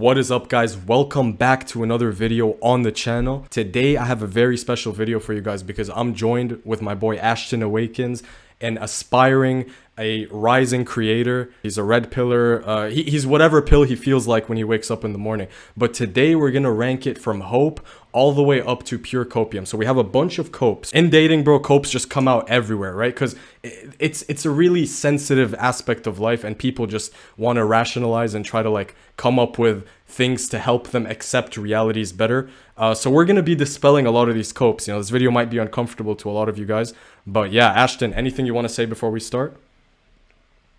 What is up, guys? Welcome back to another video on the channel. Today I have a very special video for you guys because I'm joined with my boy Ashton Awakens, an aspiring, a rising creator. He's a red pillar. He's whatever pill he feels like when he wakes up in the morning. But today we're gonna rank it from hope all the way up to pure copium. So we have a bunch of copes. In dating, bro, copes just come out everywhere, right? Because it's a really sensitive aspect of life, and people just want to rationalize and try to like come up with things to help them accept realities better. So we're gonna be dispelling a lot of these copes. You know, this video might be uncomfortable to a lot of you guys, but yeah, Ashton, anything you want to say before we start?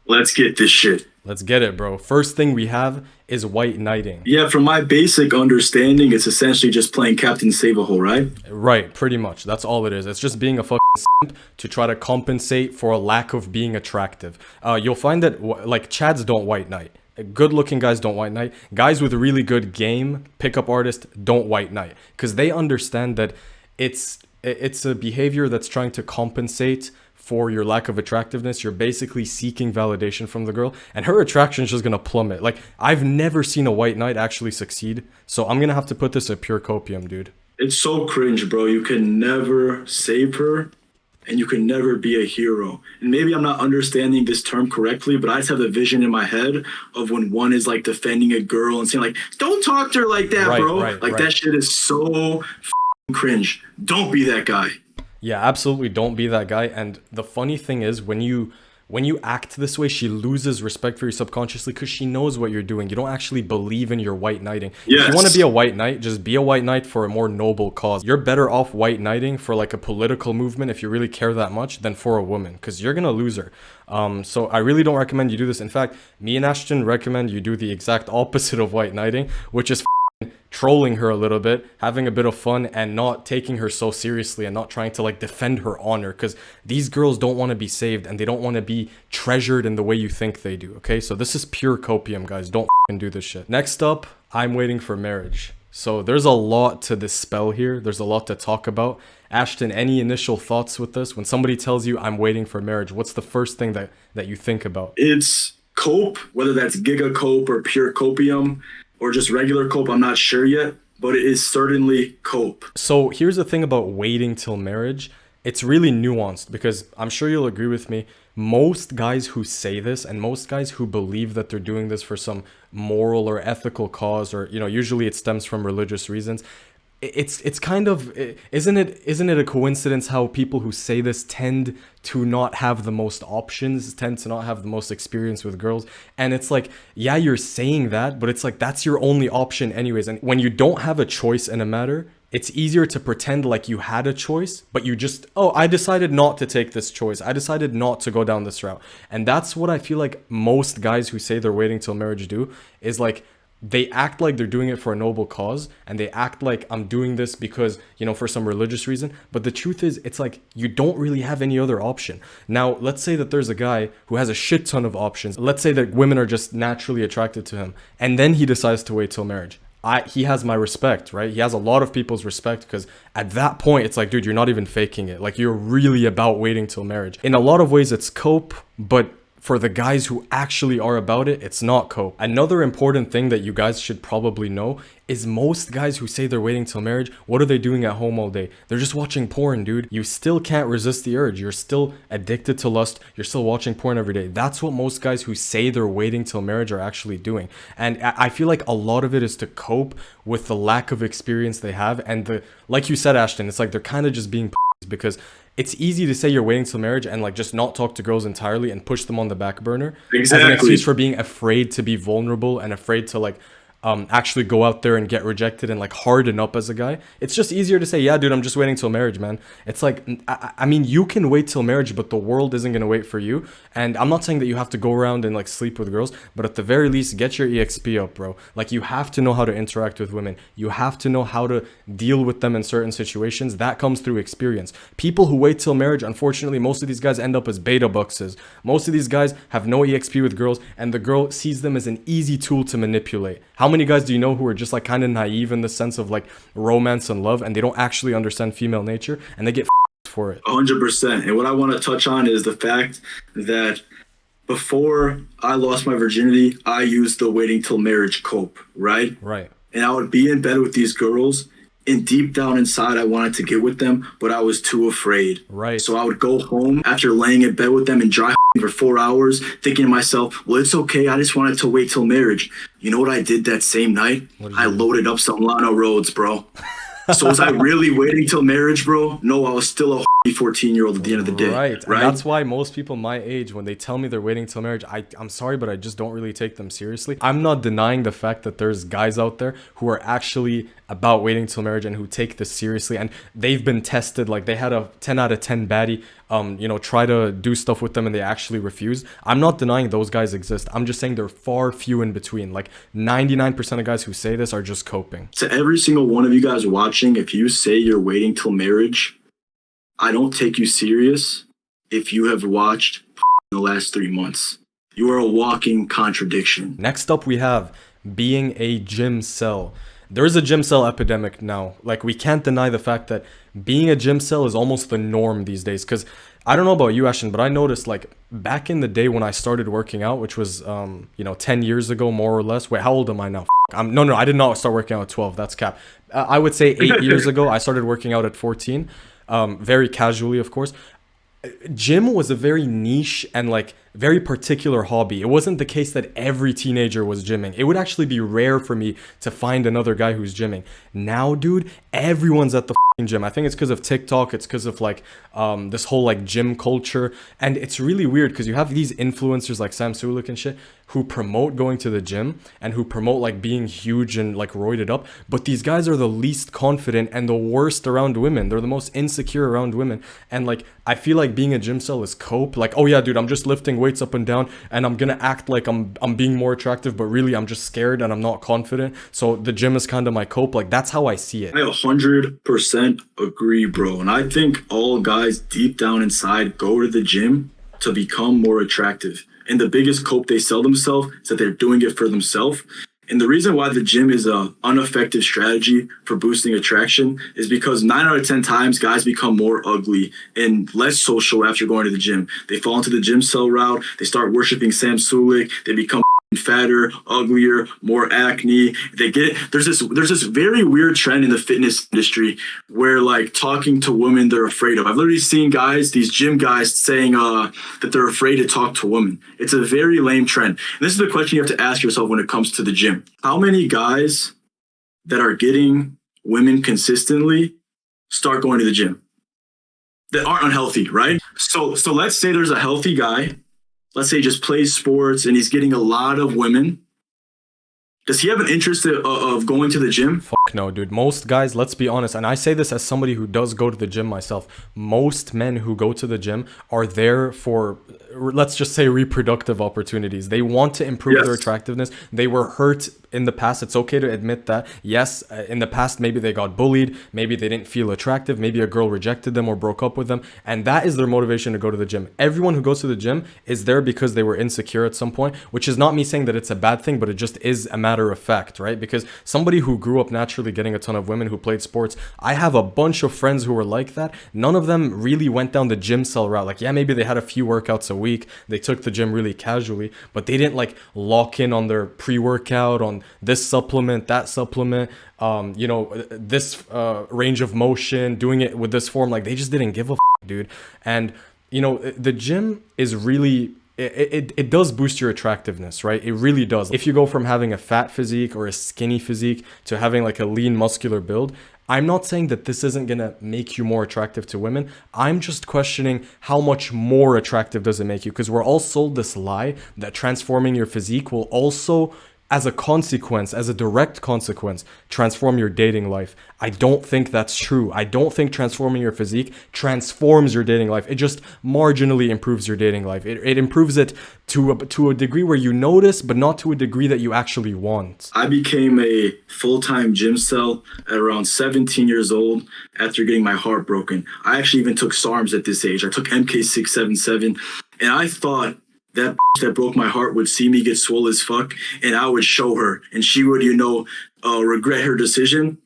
Let's get this shit. Let's get it, bro. First thing we have is white knighting. Yeah, from my basic understanding, it's essentially just playing Captain Save-A-Hole, right? Right, pretty much. That's all it is. It's just being a fucking simp to try to compensate for a lack of being attractive. You'll find that, like, Chads don't white knight. Good-looking guys don't white knight. Guys with a really good game, pickup artist, don't white knight. Because they understand that it's a behavior that's trying to compensate for your lack of attractiveness. You're basically seeking validation from the girl, and her attraction is just gonna plummet. Like, I've never seen a white knight actually succeed, so I'm gonna have to put this at pure copium, dude. It's so cringe, bro. You can never save her, and you can never be a hero. And maybe I'm not understanding this term correctly, but I just have the vision in my head of when one is like defending a girl and saying like, don't talk to her like that, bro. Like that shit is so cringe. Don't be that guy. Yeah, absolutely don't be that guy. And the funny thing is, when you act this way, she loses respect for you subconsciously because she knows what you're doing. You don't actually believe in your white knighting. Yes. If you want to be a white knight, just be a white knight for a more noble cause. You're better off white knighting for like a political movement if you really care that much than for a woman, because you're gonna lose her. So I really don't recommend you do this. In fact, me and Ashton recommend you do the exact opposite of white knighting, which is trolling her a little bit, having a bit of fun, and not taking her so seriously and not trying to like defend her honor, because these girls don't want to be saved and they don't want to be treasured in the way you think they do. Okay, so this is pure copium, guys. Don't do this shit. Next up, I'm waiting for marriage. So there's a lot to dispel here. There's a lot to talk about. Ashton, any initial thoughts with this? When somebody tells you I'm waiting for marriage, what's the first thing that you think about? It's cope, whether that's giga cope or pure copium or just regular cope, I'm not sure yet, but it is certainly cope. So here's the thing about waiting till marriage. It's really nuanced, because I'm sure you'll agree with me. Most guys who say this, and most guys who believe that they're doing this for some moral or ethical cause, or, you know, usually it stems from religious reasons. It's kind of, isn't it a coincidence how people who say this tend to not have the most options, tend to not have the most experience with girls? And it's like, yeah, you're saying that, but it's like, that's your only option anyways. And when you don't have a choice in a matter, it's easier to pretend like you had a choice, but you just, oh, I decided not to take this choice. I decided not to go down this route. And that's what I feel like most guys who say they're waiting till marriage do, is like, they act like they're doing it for a noble cause, and they act like I'm doing this because, you know, for some religious reason. But the truth is, it's like you don't really have any other option. Now, let's say that there's a guy who has a shit ton of options. Let's say that women are just naturally attracted to him, and then he decides to wait till marriage. He has my respect, right? He has a lot of people's respect, because at that point, it's like, dude, you're not even faking it. Like, you're really about waiting till marriage. In a lot of ways, it's cope, but for the guys who actually are about it, it's not cope. Another important thing that you guys should probably know is most guys who say they're waiting till marriage, what are they doing at home all day? They're just watching porn, dude. You still can't resist the urge. You're still addicted to lust. You're still watching porn every day. That's what most guys who say they're waiting till marriage are actually doing. And I feel like a lot of it is to cope with the lack of experience they have. And like you said, Ashton, it's like they're kind of just being p***s, because it's easy to say you're waiting till marriage and like just not talk to girls entirely and push them on the back burner. Exactly. As an excuse for being afraid to be vulnerable and afraid to like actually go out there and get rejected and like harden up as a guy. It's just easier to say, yeah, dude, I'm just waiting till marriage, man. It's like, I mean, you can wait till marriage, but the world isn't going to wait for you. And I'm not saying that you have to go around and like sleep with girls, but at the very least, get your EXP up, bro. Like, you have to know how to interact with women. You have to know how to deal with them in certain situations. That comes through experience. People who wait till marriage, unfortunately, most of these guys end up as beta buxes. Most of these guys have no EXP with girls, and the girl sees them as an easy tool to manipulate. How many guys do you know who are just like kind of naive in the sense of like romance and love, and they don't actually understand female nature, and they get for it? 100%. And what I want to touch on is the fact that before I lost my virginity, I used the waiting till marriage cope, right? Right. And I would be in bed with these girls, and deep down inside, I wanted to get with them, but I was too afraid. Right. So I would go home after laying in bed with them and dry for 4 hours, thinking to myself, well, it's okay. I just wanted to wait till marriage. You know what I did that same night? I loaded up some Lano Roads, bro. So was I really waiting till marriage, bro? No, I was still a 14-year-old at the end of the day. Right. And that's why most people my age, when they tell me they're waiting till marriage, I'm sorry, but I just don't really take them seriously. I'm not denying the fact that there's guys out there who are actually about waiting till marriage and who take this seriously, and they've been tested. Like, they had a 10 out of 10 baddie try to do stuff with them and they actually refused. I'm not denying those guys exist. I'm just saying they're far few in between. Like, 99% of guys who say this are just coping. To every single one of you guys watching, if you say you're waiting till marriage, I don't take you serious if you have watched in the last 3 months. You are a walking contradiction. Next up, we have being a gym cell. There is a gym cell epidemic now. Like, we can't deny the fact that being a gym cell is almost the norm these days. Because I don't know about you, Ashton, but I noticed, like, back in the day when I started working out, which was 10 years ago, more or less. Wait, how old am I now? No, I did not start working out at 12. That's cap. I would say 8 years ago. I started working out at 14. Very casually, of course. Gym was a very niche and like very particular hobby. It wasn't the case that every teenager was gymming. It would actually be rare for me to find another guy who's gymming. Now, dude, everyone's at the gym. I think it's because of TikTok. It's because of like this whole like gym culture. And it's really weird because you have these influencers like Sam Sulik and shit who promote going to the gym and who promote like being huge and like roided up. But these guys are the least confident and the worst around women. They're the most insecure around women. And like, I feel like being a gym cell is cope. Like, oh yeah, dude, I'm just lifting weights up and down and I'm gonna act like I'm being more attractive, but really I'm just scared and I'm not confident. So the gym is kind of my cope. Like, that's how I see it. I 100% agree, bro. And I think all guys deep down inside go to the gym to become more attractive. And the biggest cope they sell themselves is that they're doing it for themselves. And the reason why the gym is a ineffective strategy for boosting attraction is because 9 out of 10 times guys become more ugly and less social after going to the gym. They fall into the gym cell route. They start worshiping Sam Sulik. They become fatter, uglier, more acne. There's this very weird trend in the fitness industry where like talking to women they're afraid of. I've literally seen guys, these gym guys saying that they're afraid to talk to women. It's a very lame trend. And this is the question you have to ask yourself when it comes to the gym. How many guys that are getting women consistently start going to the gym that aren't unhealthy, right? So let's say there's a healthy guy. Let's say he just plays sports and he's getting a lot of women. Does he have an interest of going to the gym? Fuck no, dude. Most guys, let's be honest, and I say this as somebody who does go to the gym myself, most men who go to the gym are there for, let's just say, reproductive opportunities. They want to improve their attractiveness. They were hurt in the past. It's okay to admit that. Yes, in the past, maybe they got bullied. Maybe they didn't feel attractive. Maybe a girl rejected them or broke up with them. And that is their motivation to go to the gym. Everyone who goes to the gym is there because they were insecure at some point, which is not me saying that it's a bad thing, but it just is a matter of fact, right? Because somebody who grew up naturally getting a ton of women, who played sports, I have a bunch of friends who were like that. None of them really went down the gym cell route. Like, yeah, maybe they had a few workouts a week. They took the gym really casually, but they didn't like lock in on their pre-workout, on this supplement, that supplement, this range of motion, doing it with this form. Like, they just didn't give a dude. And the gym is really, it does boost your attractiveness, right? It really does. If you go from having a fat physique or a skinny physique to having like a lean muscular build, I'm not saying that this isn't gonna make you more attractive to women. I'm just questioning how much more attractive does it make you? Because we're all sold this lie that transforming your physique will also, as a consequence, as a direct consequence, transform your dating life. I don't think that's true. I don't think transforming your physique transforms your dating life. It just marginally improves your dating life. It improves it to a degree where you notice, but not to a degree that you actually want. I became a full-time gym cell at around 17 years old after getting my heart broken. I actually even took SARMs at this age. I took MK677, and I thought that that broke my heart would see me get swole as fuck, and I would show her, and she would, regret her decision.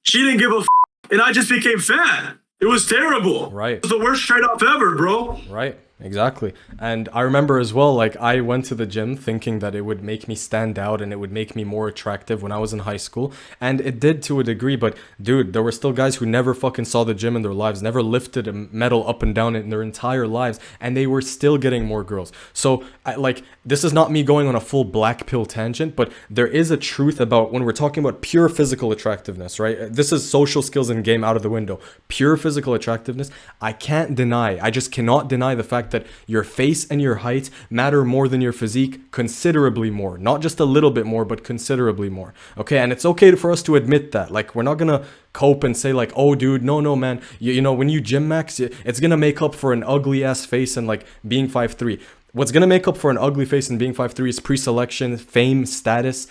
She didn't give a and I just became fat. It was terrible. Right. It was the worst trade-off ever, bro. Right. Exactly. And I remember as well, like, I went to the gym thinking that it would make me stand out and it would make me more attractive when I was in high school. And it did to a degree, but dude, there were still guys who never fucking saw the gym in their lives, never lifted a metal up and down in their entire lives, and they were still getting more girls. So, like, this is not me going on a full black pill tangent, but there is a truth about when we're talking about pure physical attractiveness, right? This is social skills and game out of the window. Pure physical attractiveness, I can't deny, I just cannot deny the fact that your face and your height matter more than your physique, considerably more. Not just a little bit more, but considerably more. Okay, and it's okay for us to admit that. Like, we're not gonna cope and say like, oh dude, no man, you know, when you gym max, it's gonna make up for an ugly ass face and like being 5'3". What's going to make up for an ugly face and being 5'3" is pre-selection, fame, status,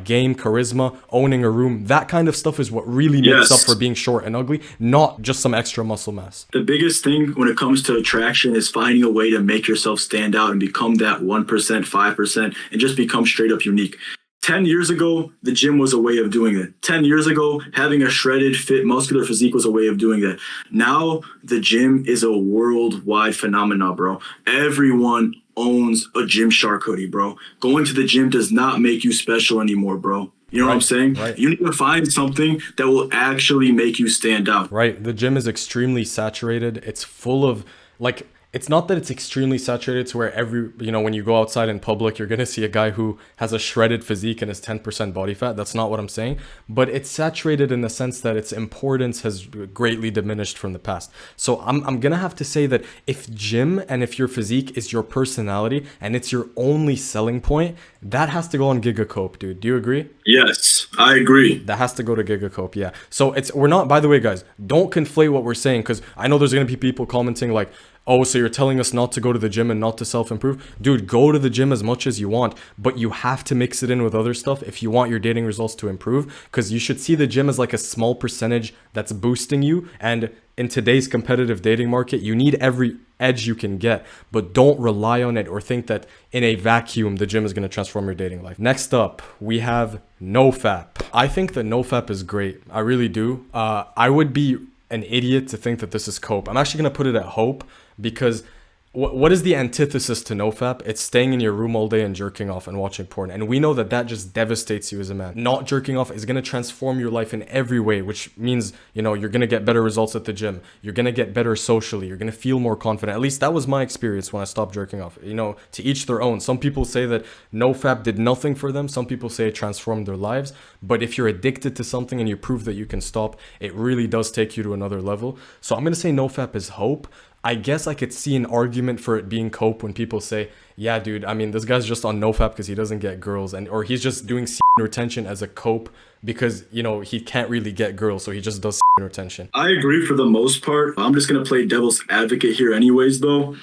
game, charisma, owning a room. That kind of stuff is what really makes up for being short and ugly, not just some extra muscle mass. The biggest thing when it comes to attraction is finding a way to make yourself stand out and become that 1%, 5%, and just become straight up unique. 10 years ago, the gym was a way of doing it. 10 years ago, having a shredded, fit, muscular physique was a way of doing that. Now, the gym is a worldwide phenomenon, bro. Everyone owns a Gymshark hoodie, bro. Going to the gym does not make you special anymore, bro. You know what I'm saying? Right. You need to find something that will actually make you stand out. Right. The gym is extremely saturated. It's full of, like, it's not that it's extremely saturated to where when you go outside in public, you're going to see a guy who has a shredded physique and is 10% body fat. That's not what I'm saying. But it's saturated in the sense that its importance has greatly diminished from the past. So I'm going to have to say that if gym and if your physique is your personality and it's your only selling point, that has to go on GigaCope, dude. Do you agree? Yes, I agree. That has to go to GigaCope, yeah. So we're not, by the way, guys, don't conflate what we're saying, because I know there's going to be people commenting like, oh, so you're telling us not to go to the gym and not to self-improve? Dude, go to the gym as much as you want, but you have to mix it in with other stuff if you want your dating results to improve, because you should see the gym as like a small percentage that's boosting you. And in today's competitive dating market, you need every edge you can get, but don't rely on it or think that in a vacuum the gym is going to transform your dating life. Next up, we have Nofap. I think that Nofap is great. I really do. I would be an idiot to think that this is cope. I'm actually going to put it at hope, because what is the antithesis to Nofap? It's staying in your room all day and jerking off and watching porn. And we know that that just devastates you as a man. Not jerking off is going to transform your life in every way, which means, you're going to get better results at the gym. You're going to get better socially. You're going to feel more confident. At least that was my experience when I stopped jerking off. To each their own. Some people say that Nofap did nothing for them. Some people say it transformed their lives. But if you're addicted to something and you prove that you can stop, it really does take you to another level. So I'm going to say Nofap is hope. I guess I could see an argument for it being cope when people say, yeah, dude, I mean, this guy's just on Nofap because he doesn't get girls, or he's just doing retention as a cope because, he can't really get girls, so he just does retention. I agree for the most part. I'm just going to play devil's advocate here anyways, though,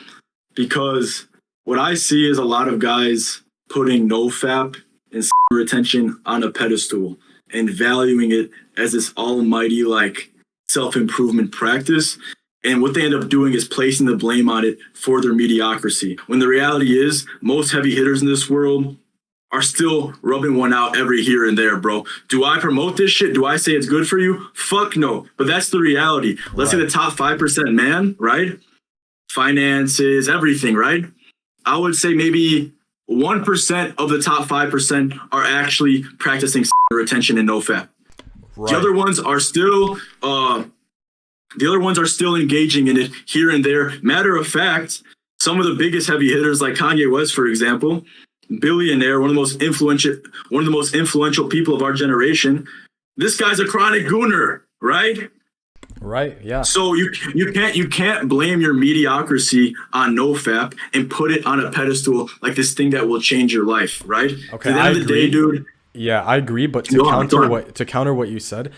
because what I see is a lot of guys putting Nofap and retention on a pedestal and valuing it as this almighty, like, self-improvement practice. And what they end up doing is placing the blame on it for their mediocrity. When the reality is, most heavy hitters in this world are still rubbing one out every here and there, bro. Do I promote this shit? Do I say it's good for you? Fuck no. But that's the reality. Let's say the top 5% man, right? Finances, everything, right? I would say maybe 1% of the top 5% are actually practicing retention and Nofap. Right. The other ones are still engaging in it here and there. Matter of fact, some of the biggest heavy hitters, like Kanye West, for example, billionaire, one of the most influential people of our generation. This guy's a chronic gooner, right? Right. Yeah. So you can't blame your mediocrity on Nofap and put it on a pedestal like this thing that will change your life, right? Okay. At the end of the day, dude. Yeah, I agree, but to counter what you said,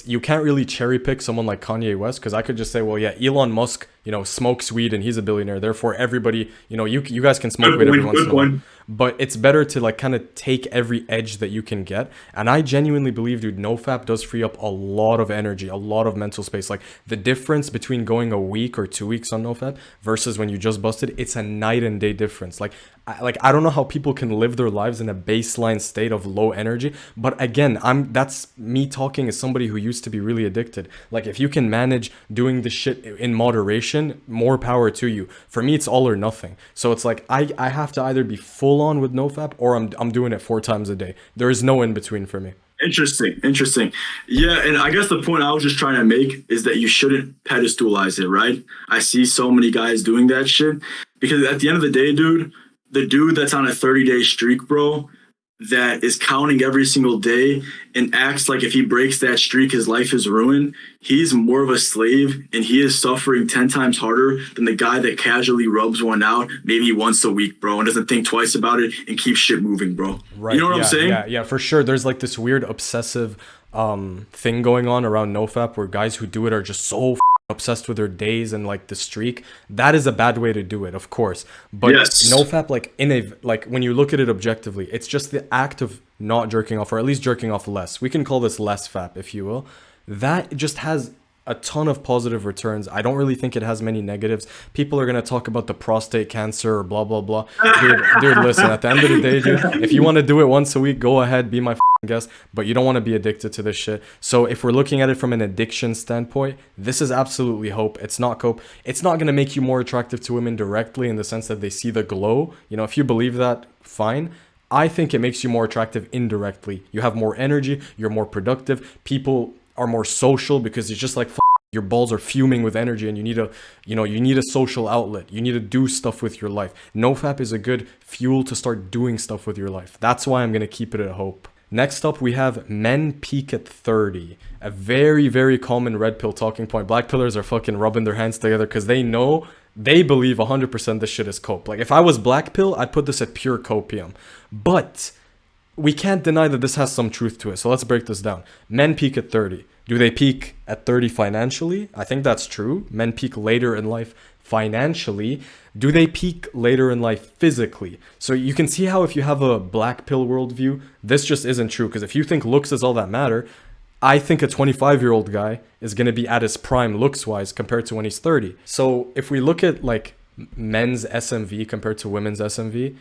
you can't really cherry pick someone like Kanye West, because I could just say, well, yeah, Elon Musk, smokes weed and he's a billionaire. Therefore, everybody, you guys can smoke weed every once in a while. But it's better to like kind of take every edge that you can get. And I genuinely believe, dude, Nofap does free up a lot of energy, a lot of mental space. Like the difference between going a week or 2 weeks on Nofap versus when you just busted, it's a night and day difference. Like I don't know how people can live their lives in a baseline state of low energy. But again, that's me talking as somebody who used to be really addicted. Like, if you can manage doing the shit in moderation, more power to you. For me, it's all or nothing. So it's like I have to either be full on with NoFap, or I'm doing it 4 times a day. There is no in between for me. Interesting. Yeah, and I guess the point I was just trying to make is that you shouldn't pedestalize it, right? I see so many guys doing that shit because at the end of the day, dude, the dude that's on a 30-day streak, bro, that is counting every single day and acts like if he breaks that streak, his life is ruined. He's more of a slave and he is suffering 10 times harder than the guy that casually rubs one out maybe once a week, bro, and doesn't think twice about it and keeps shit moving, bro. Right. You know what I'm saying? Yeah, for sure. There's like this weird obsessive thing going on around NoFap where guys who do it are just so obsessed with their days and like the streak. That is a bad way to do it, of course. But Yes. NoFap, like when you look at it objectively, it's just the act of not jerking off, or at least jerking off less. We can call this less fap, if you will. That just has a ton of positive returns. I don't really think it has many negatives. People are going to talk about the prostate cancer or blah blah blah. Dude, listen, at the end of the day, dude, if you want to do it once a week, go ahead, be my guest, but you don't want to be addicted to this shit. So if we're looking at it from an addiction standpoint, this is absolutely hope. It's not cope. It's not going to make you more attractive to women directly in the sense that they see the glow. You know, if you believe that, fine. I think it makes you more attractive indirectly. You have more energy, you're more productive, people are more social because it's just like your balls are fuming with energy and you need a social outlet. You need to do stuff with your life. NoFap is a good fuel to start doing stuff with your life. That's why I'm going to keep it at hope. Next up, we have men peak at 30. A very, very common red pill talking point. Black pillars are fucking rubbing their hands together because they believe 100% this shit is cope. Like, if I was black pill, I'd put this at pure copium. But we can't deny that this has some truth to it. So let's break this down. Men peak at 30. Do they peak at 30 financially? I think that's true. Men peak later in life financially. Do they peak later in life physically? So you can see how if you have a black pill worldview, this just isn't true. Because if you think looks is all that matter, I think a 25-year-old guy is going to be at his prime looks-wise compared to when he's 30. So if we look at like men's SMV compared to women's SMV,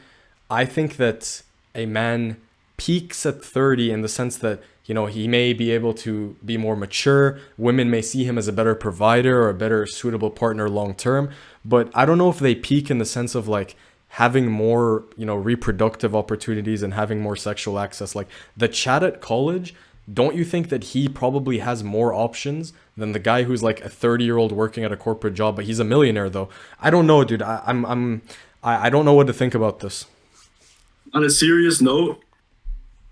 I think that a man peaks at 30 in the sense that, you know, he may be able to be more mature. Women may see him as a better provider or a better suitable partner long term. But I don't know if they peak in the sense of like having more, you know, reproductive opportunities and having more sexual access. Like the Chad at college, don't you think that he probably has more options than the guy who's like a 30-year-old working at a corporate job, but he's a millionaire though? I don't know, dude. I don't know what to think about this. On a serious note,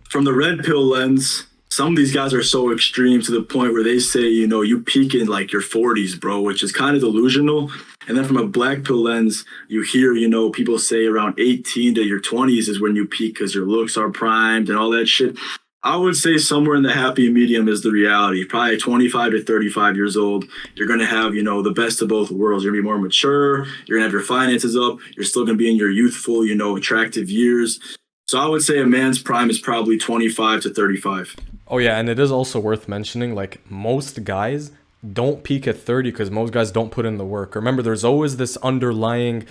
from the red pill lens, some of these guys are so extreme to the point where they say, you know, you peak in like your 40s, bro, which is kind of delusional. And then from a black pill lens, you hear, you know, people say around 18 to your 20s is when you peak because your looks are primed and all that shit. I would say somewhere in the happy medium is the reality. Probably 25 to 35 years old, you're going to have, you know, the best of both worlds. You're going to be more mature. You're going to have your finances up. You're still going to be in your youthful, you know, attractive years. So I would say a man's prime is probably 25 to 35. Oh yeah, and it is also worth mentioning, like, most guys don't peak at 30 because most guys don't put in the work. Remember, there's always this underlying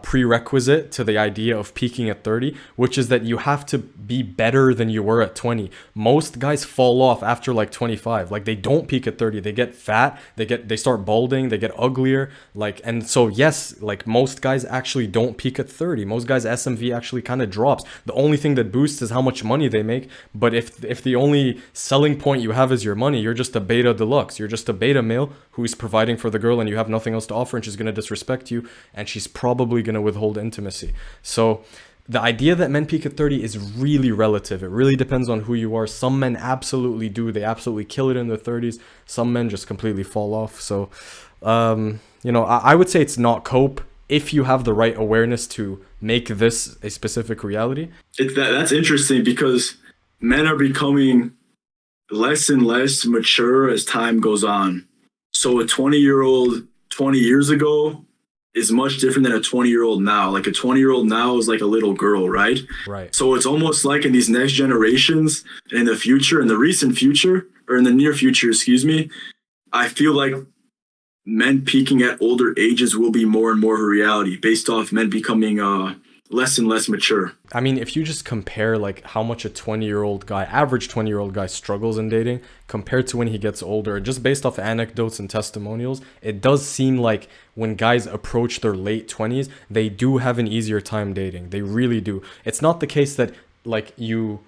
prerequisite to the idea of peaking at 30, which is that you have to be better than you were at 20. Most guys fall off after like 25. Like, they don't peak at 30. They get fat, they start balding, they get uglier. Like, and so yes, like most guys actually don't peak at 30. Most guys SMV actually kind of drops. The only thing that boosts is how much money they make. But if the only selling point you have is your money, you're just a beta deluxe. You're just a beta male who is providing for the girl and you have nothing else to offer, and she's going to disrespect you and she's probably going to withhold intimacy. So the idea that men peak at 30 is really relative. It really depends on who you are. Some men absolutely do. They absolutely kill it in their 30s. Some men just completely fall off. So, you know, I would say it's not cope if you have the right awareness to make this a specific reality. That's interesting because men are becoming less and less mature as time goes on. So a 20-year-old 20 years ago is much different than a 20-year-old now. Like a 20-year-old now is like a little girl, right? Right. So it's almost like in these next generations, in the future, in the recent future, or in the near future, excuse me, I feel like men peaking at older ages will be more and more a reality based off men becoming less and less mature. I mean, if you just compare like how much a 20-year-old guy, average 20-year-old guy struggles in dating compared to when he gets older, just based off anecdotes and testimonials, it does seem like when guys approach their late 20s, they do have an easier time dating. They really do. It's not the case that like you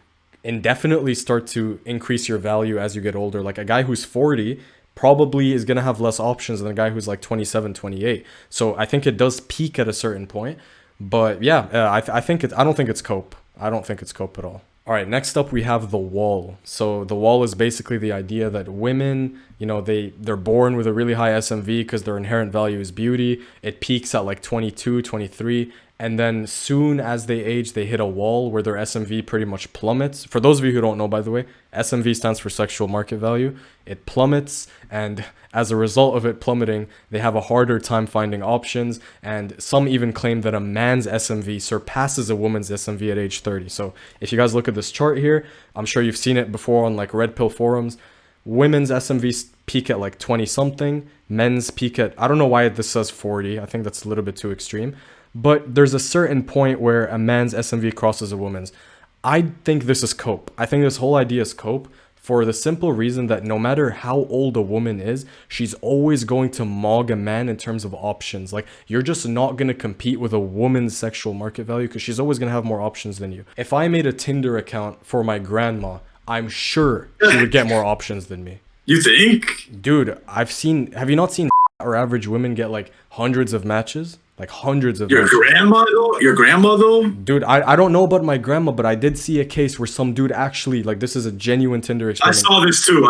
indefinitely start to increase your value as you get older. Like a guy who's 40 probably is going to have less options than a guy who's like 27, 28. So I think it does peak at a certain point. But yeah, I think I don't think it's cope. I don't think it's cope at all. All right, next up we have the wall. So the wall is basically the idea that women, you know, they're born with a really high SMV because their inherent value is beauty. It peaks at like 22, 23. And then soon as they age, they hit a wall where their SMV pretty much plummets. For those of you who don't know, by the way, SMV stands for sexual market value. It plummets, and as a result of it plummeting, they have a harder time finding options. And some even claim that a man's SMV surpasses a woman's SMV at age 30. So if you guys look at this chart here, I'm sure you've seen it before on like red pill forums. Women's SMVs peak at like 20 something. Men's peak at, I don't know why this says 40. I think that's a little bit too extreme. But there's a certain point where a man's SMV crosses a woman's. I think this is cope. I think this whole idea is cope for the simple reason that no matter how old a woman is, she's always going to mog a man in terms of options. Like, you're just not going to compete with a woman's sexual market value because she's always going to have more options than you. If I made a Tinder account for my grandma, I'm sure she would get more options than me. You think? Dude, have you not seen or average women get like hundreds of matches? Like hundreds of Your grandma though? Your grandma though? Dude, I don't know about my grandma, but I did see a case where some dude actually, like, this is a genuine Tinder experiment. I saw this too.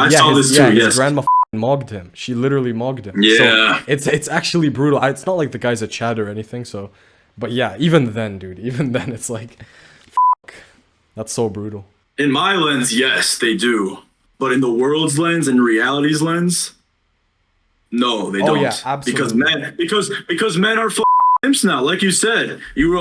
His grandma mogged him. She literally mogged him. Yeah. So it's actually brutal. It's not like the guy's a Chad or anything, so. But yeah, even then, dude, it's like, that's so brutal. In my lens, yes, they do. But in the world's lens and reality's lens, no, they don't. Yeah, absolutely. Because men are simps now. Like you said, you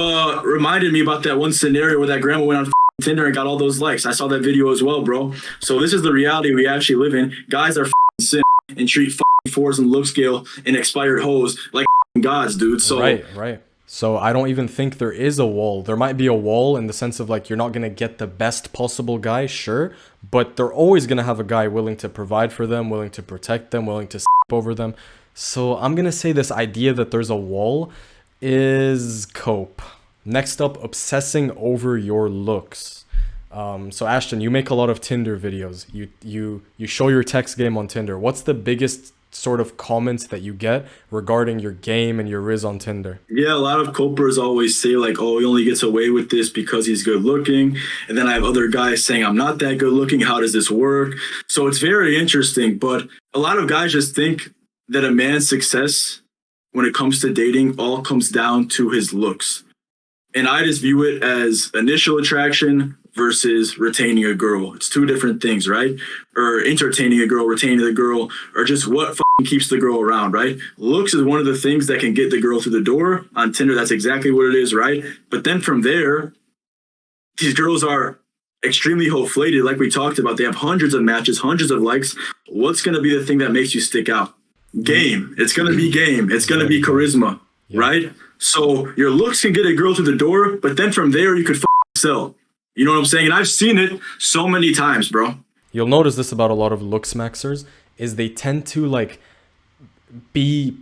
reminded me about that one scenario where that grandma went on Tinder and got all those likes. I saw that video as well, bro. So this is the reality we actually live in. Guys are simps and treat fours and look scale and expired hoes like gods, dude. So right. So I don't even think there is a wall. There might be a wall in the sense of like you're not going to get the best possible guy, sure, but they're always going to have a guy willing to provide for them, willing to protect them, willing to over them. So I'm going to say this idea that there's a wall is cope. Next up, obsessing over your looks. So Ashton, you make a lot of Tinder videos. You show your text game on Tinder. What's the biggest sort of comments that you get regarding your game and your riz on Tinder? Yeah, a lot of copers always say like, oh, he only gets away with this because he's good looking. And then I have other guys saying, I'm not that good looking. How does this work? So it's very interesting. But a lot of guys just think that a man's success when it comes to dating all comes down to his looks. And I just view it as initial attraction versus retaining a girl. It's two different things, right? Or entertaining a girl, retaining the girl, or just what keeps the girl around, right? Looks is one of the things that can get the girl through the door. On Tinder, that's exactly what it is, right? But then from there, these girls are extremely inflated, like we talked about. They have hundreds of matches, hundreds of likes. What's going to be the thing that makes you stick out? Game. It's going to be game. It's going to be charisma, right? So your looks can get a girl through the door, but then from there, you could sell. You know what I'm saying? And I've seen it so many times, bro. You'll notice this about a lot of looks maxers, is they tend to like be...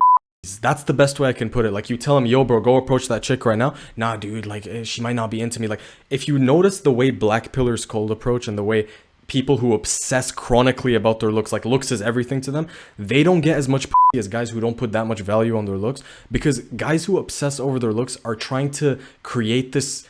That's the best way I can put it. Like, you tell them, yo, bro, go approach that chick right now. Nah, dude, like, she might not be into me. Like, if you notice the way black pillars cold approach and the way people who obsess chronically about their looks, like looks is everything to them, they don't get as much as guys who don't put that much value on their looks, because guys who obsess over their looks are trying to create this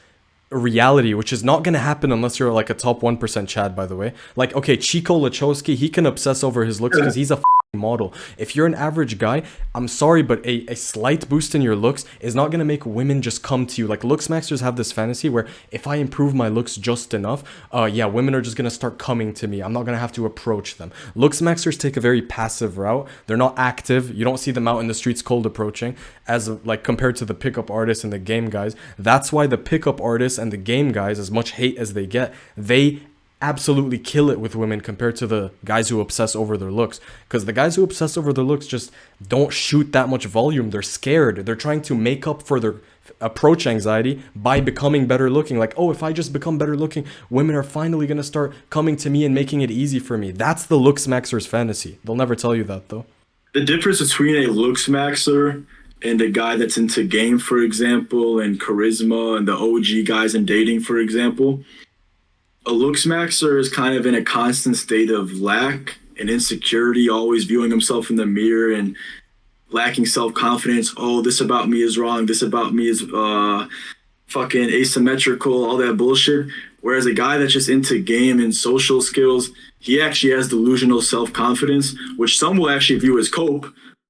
reality, which is not going to happen unless you're like a top 1% Chad, by the way. Like, okay, Chico Lachowski, he can obsess over his looks because he's a model. If you're an average guy, I'm sorry, but a slight boost in your looks is not going to make women just come to you. Like, looks maxers have this fantasy where if I improve my looks just enough, women are just going to start coming to me. I'm not going to have to approach them. Looks maxers take a very passive route. They're not active. You don't see them out in the streets cold approaching as like compared to the pickup artists and the game guys. That's why the pickup artists and the game guys, as much hate as they get, they absolutely kill it with women compared to the guys who obsess over their looks. Because the guys who obsess over their looks just don't shoot that much volume. They're scared. They're trying to make up for their approach anxiety by becoming better looking. Like, oh, if I just become better looking, women are finally going to start coming to me and making it easy for me. That's the looks maxer's fantasy. They'll never tell you that, though. The difference between a looks maxer and a guy that's into game, for example, and charisma and the OG guys in dating, for example, a looks maxer is kind of in a constant state of lack and insecurity, always viewing himself in the mirror and lacking self-confidence. Oh, this about me is wrong. This about me is fucking asymmetrical, all that bullshit. Whereas a guy that's just into game and social skills, he actually has delusional self-confidence, which some will actually view as cope,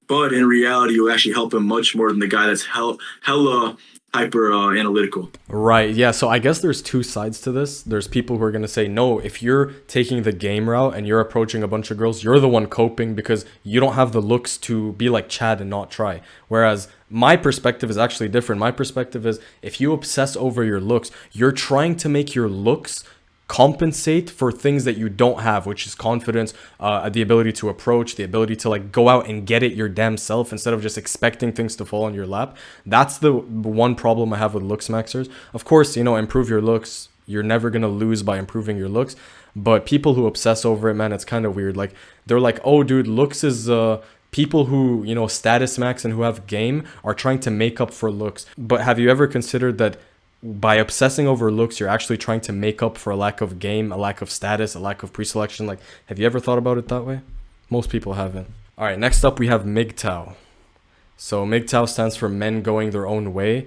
but in reality, it will actually help him much more than the guy that's hella hyper analytical. Right. Yeah. So I guess there's two sides to this. There's people who are going to say, no, if you're taking the game route and you're approaching a bunch of girls, you're the one coping because you don't have the looks to be like Chad and not try. Whereas my perspective is actually different. My perspective is if you obsess over your looks, you're trying to make your looks compensate for things that you don't have, which is confidence, the ability to approach, the ability to like go out and get it your damn self instead of just expecting things to fall on your lap. That's the one problem I have with looks maxers. Of course, you know, improve your looks. You're never going to lose by improving your looks. But people who obsess over it, man, it's kind of weird. Like they're like, oh, dude, looks is people who, you know, status max and who have game are trying to make up for looks. But have you ever considered that by obsessing over looks, you're actually trying to make up for a lack of game, a lack of status, a lack of pre-selection? Like, have you ever thought about it that way? Most people haven't. All right, next up we have MGTOW. So MGTOW stands for men going their own way.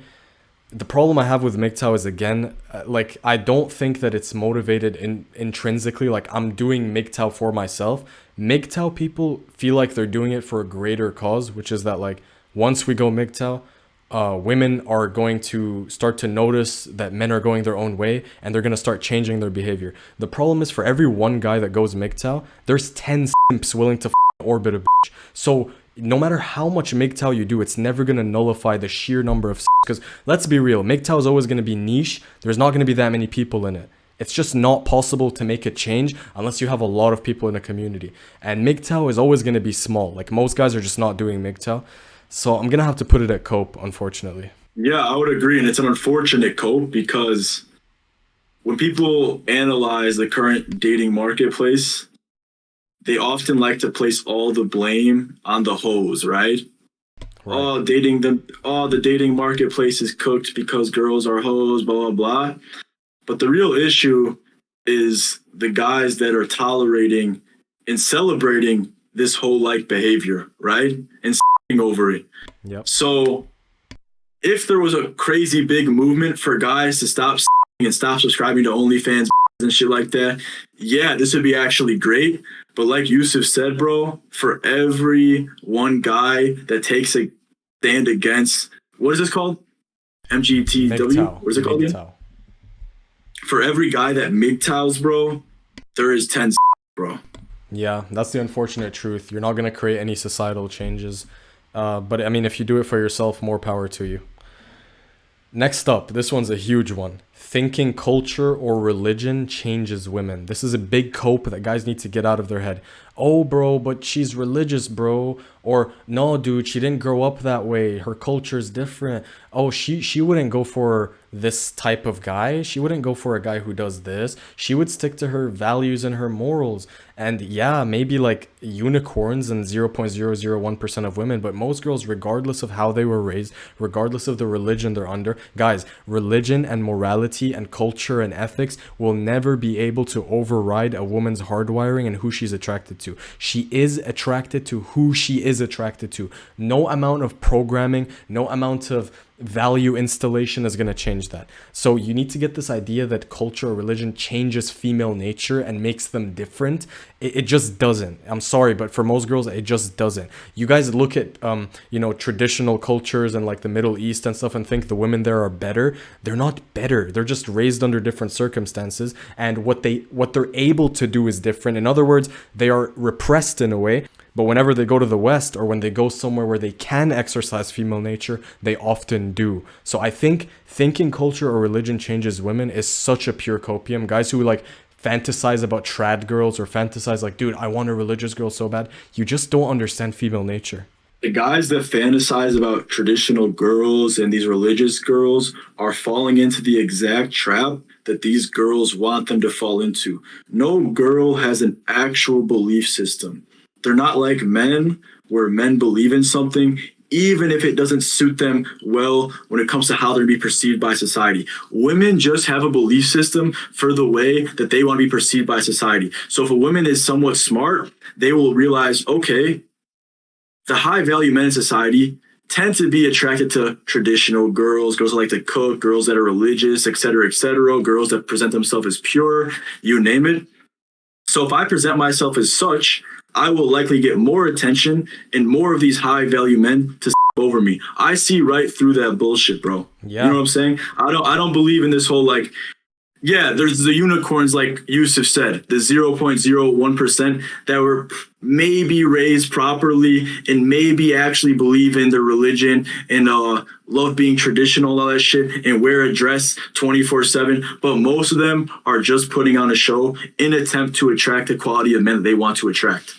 The problem I have with MGTOW is, again, like, I don't think that it's motivated intrinsically. Like, I'm doing MGTOW for myself. MGTOW people feel like they're doing it for a greater cause, which is that, like, once we go MGTOW, women are going to start to notice that men are going their own way and they're going to start changing their behavior. The problem is, for every one guy that goes MGTOW, there's 10 simps willing to orbit a bitch. So no matter how much MGTOW you do, it's never going to nullify the sheer number of because let's be real, MGTOW is always going to be niche. There's not going to be that many people in it. It's just not possible to make a change unless you have a lot of people in a community. And MGTOW is always going to be small. Like, most guys are just not doing MGTOW. So I'm going to have to put it at cope, unfortunately. Yeah, I would agree. And it's an unfortunate cope because when people analyze the current dating marketplace, they often like to place all the blame on the hoes, right? Oh, the dating marketplace is cooked because girls are hoes, blah, blah, blah. But the real issue is the guys that are tolerating and celebrating this hoe-like behavior, right? And over it. Yep. So if there was a crazy big movement for guys to stop and stop subscribing to OnlyFans and shit like that, yeah, this would be actually great. But like Yusuf said, bro, for every one guy that takes a stand against, what is this called? MGTW? What is it called again? For every guy that MGTOWs, bro, there is 10, bro. Yeah, that's the unfortunate truth. You're not going to create any societal changes. But I mean, if you do it for yourself, more power to you. Next up, this one's a huge one. Thinking culture or religion changes women. This is a big cope that guys need to get out of their head. Oh, bro, but she's religious, bro. Or, no, dude, she didn't grow up that way. Her culture's different. Oh, she wouldn't go for this type of guy. She wouldn't go for a guy who does this. She would stick to her values and her morals. And yeah, maybe like unicorns and 0.001% of women, but most girls, regardless of how they were raised, regardless of the religion they're under, guys, religion and morality and culture and ethics will never be able to override a woman's hardwiring and who she's attracted to. She is attracted to who she is attracted to. No amount of programming, no amount of value installation is going to change that. So you need to get this idea that culture or religion changes female nature and makes them different. It just doesn't. I'm sorry, but for most girls, it just doesn't. You guys look at, traditional cultures and like the Middle East and stuff and think the women there are better. They're not better. They're just raised under different circumstances. And what they're able to do is different. In other words, they are repressed in a way. But whenever they go to the West or when they go somewhere where they can exercise female nature, they often do. So I think thinking culture or religion changes women is such a pure copium. Guys who like fantasize about trad girls or fantasize like, dude, I want a religious girl so bad. You just don't understand female nature. The guys that fantasize about traditional girls and these religious girls are falling into the exact trap that these girls want them to fall into. No girl has an actual belief system. They're not like men, where men believe in something, even if it doesn't suit them well when it comes to how they're to be perceived by society. Women just have a belief system for the way that they want to be perceived by society. So if a woman is somewhat smart, they will realize, okay, the high value men in society tend to be attracted to traditional girls, girls that like to cook, girls that are religious, et cetera, girls that present themselves as pure, you name it. So if I present myself as such, I will likely get more attention and more of these high value men to over me. I see right through that bullshit, bro. Yeah. You know what I'm saying? I don't believe in this whole like, yeah, there's the unicorns, like Yusuf said, the 0.01% that were maybe raised properly and maybe actually believe in their religion and love being traditional, all that shit, and wear a dress 24/7. But most of them are just putting on a show in an attempt to attract the quality of men that they want to attract.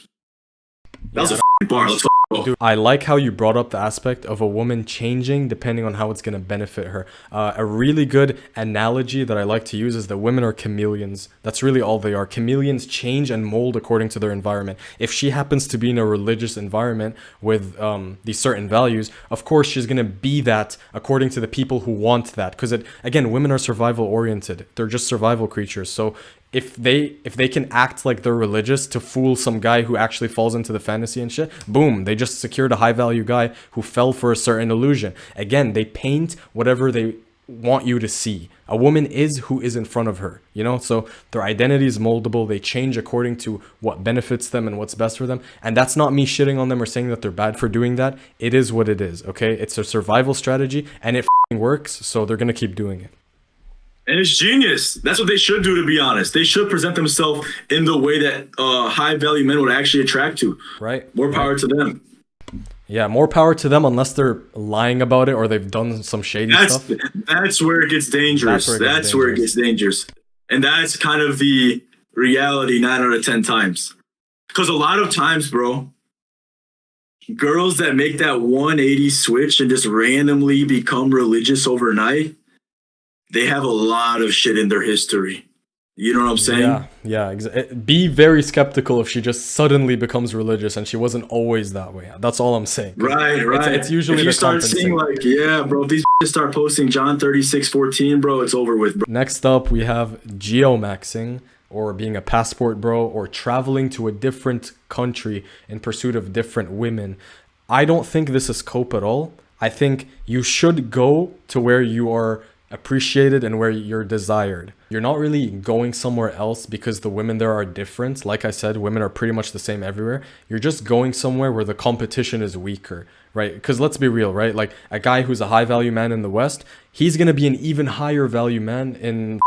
That was a bar. Let's go. Dude, I like how you brought up the aspect of a woman changing depending on how it's going to benefit her. A really good analogy that I like to use is that women are chameleons. That's really all they are. Chameleons change and mold according to their environment. If she happens to be in a religious environment with these certain values, of course she's going to be that according to the people who want that. Because again, women are survival oriented. They're just survival creatures. So if they can act like they're religious to fool some guy who actually falls into the fantasy and shit, boom, they just secured a high value guy who fell for a certain illusion. Again, they paint whatever they want you to see. A woman is who is in front of her, you know? So their identity is moldable. They change according to what benefits them and what's best for them. And that's not me shitting on them or saying that they're bad for doing that. It is what it is, okay? It's a survival strategy and it works, so they're gonna keep doing it. And it's genius. That's what they should do, to be honest. They should present themselves in the way that high value men would actually attract to. Right. More power to them. Yeah, more power to them unless they're lying about it or they've done some shady stuff. That's where it gets dangerous. That's where it gets dangerous. And that's kind of the reality 9 out of 10 times. Because a lot of times, bro, girls that make that 180 switch and just randomly become religious overnight, they have a lot of shit in their history. You know what I'm saying? Yeah. Be very skeptical if she just suddenly becomes religious and she wasn't always that way. That's all I'm saying. Right. It's usually if you start seeing like, yeah, bro, if these start posting John 36:14, bro, it's over with, bro. Next up, we have geomaxing, or being a passport bro, or traveling to a different country in pursuit of different women. I don't think this is cope at all. I think you should go to where you are appreciated and where you're desired. You're not really going somewhere else because the women there are different. Like I said, women are pretty much the same everywhere. You're just going somewhere where the competition is weaker, right? Because let's be real, right? Like a guy who's a high value man in the West, he's going to be an even higher value man in